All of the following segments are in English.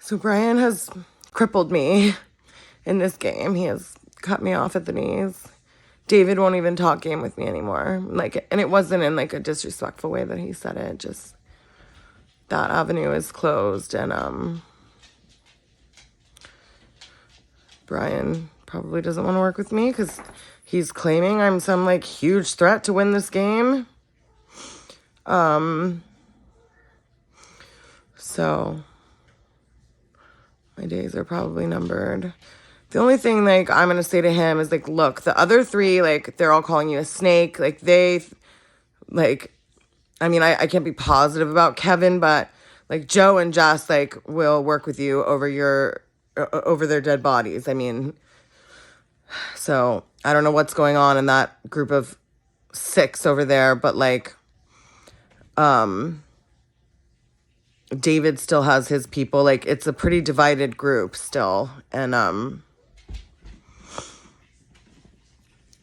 So Brian has crippled me in this game. He has cut me off at the knees. David won't even talk game with me anymore. Like, and it wasn't in like a disrespectful way that he said it. Just that avenue is closed, and Brian probably doesn't want to work with me because he's claiming I'm some like huge threat to win this game. So my days are probably numbered. The only thing, like, I'm going to say to him is, like, look, the other three, like, they're all calling you a snake. Like, I mean, I can't be positive about Kevin, but, like, Joe and Jess, like, will work with you over their dead bodies. I mean, so I don't know what's going on in that group of 6 over there, but, like, David still has his people. Like, it's a pretty divided group still, and,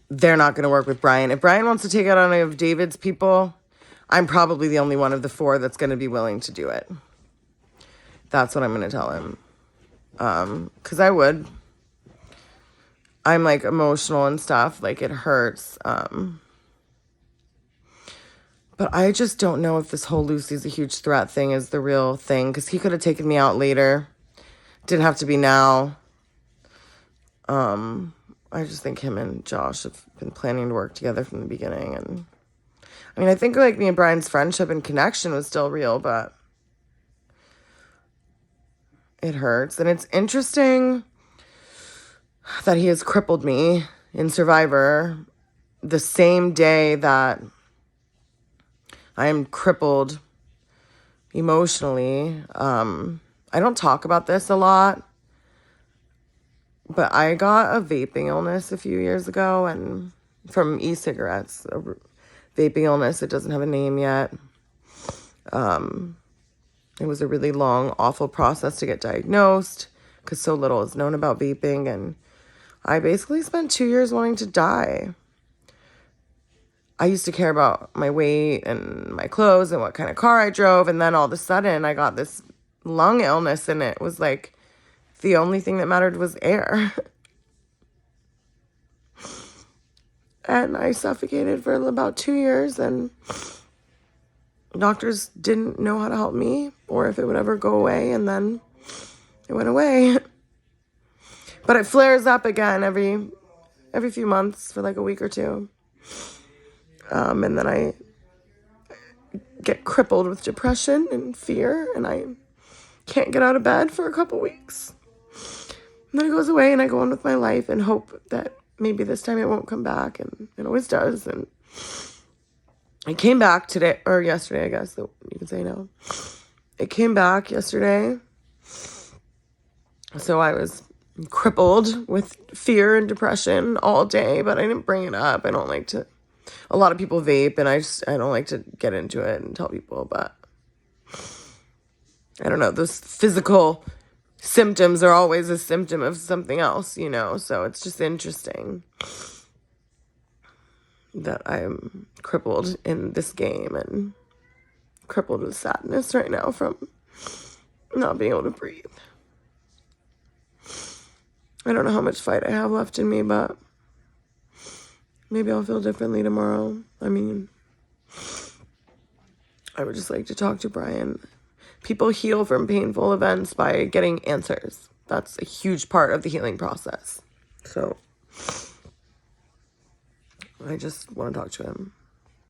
they're not going to work with Brian. If Brian wants to take out any of David's people, I'm probably the only one of the 4 that's going to be willing to do it. That's what I'm going to tell him. Because I would. I'm, like, emotional and stuff. Like, it hurts. But I just don't know if this whole Lucy's a huge threat thing is the real thing. Because he could have taken me out later. Didn't have to be now. I just think him and Josh have been planning to work together from the beginning. And I mean, I think like me and Brian's friendship and connection was still real, but it hurts. And it's interesting that he has crippled me in Survivor the same day that I am crippled emotionally. I don't talk about this a lot. But I got a vaping illness a few years ago, and from e-cigarettes, a vaping illness. It doesn't have a name yet. It was a really long, awful process to get diagnosed because so little is known about vaping, and I basically spent 2 years wanting to die. I used to care about my weight and my clothes and what kind of car I drove, and then all of a sudden I got this lung illness, and it was like the only thing that mattered was air. And I suffocated for about 2 years, and doctors didn't know how to help me or if it would ever go away, and then it went away. But it flares up again every few months for like a week or two. And then I get crippled with depression and fear, and I can't get out of bed for a couple weeks. And then it goes away, and I go on with my life and hope that maybe this time it won't come back, and it always does. And it came back today, or yesterday, I guess, you can say now. It came back yesterday. So I was crippled with fear and depression all day, but I didn't bring it up. I don't like to, a lot of people vape, and I don't like to get into it and tell people, but I don't know, those physical symptoms are always a symptom of something else, you know, so it's just interesting that I'm crippled in this game and crippled with sadness right now from not being able to breathe. I don't know how much fight I have left in me, but maybe I'll feel differently tomorrow. I mean, I would just like to talk to Brian. People heal from painful events by getting answers. That's a huge part of the healing process. So I just want to talk to him.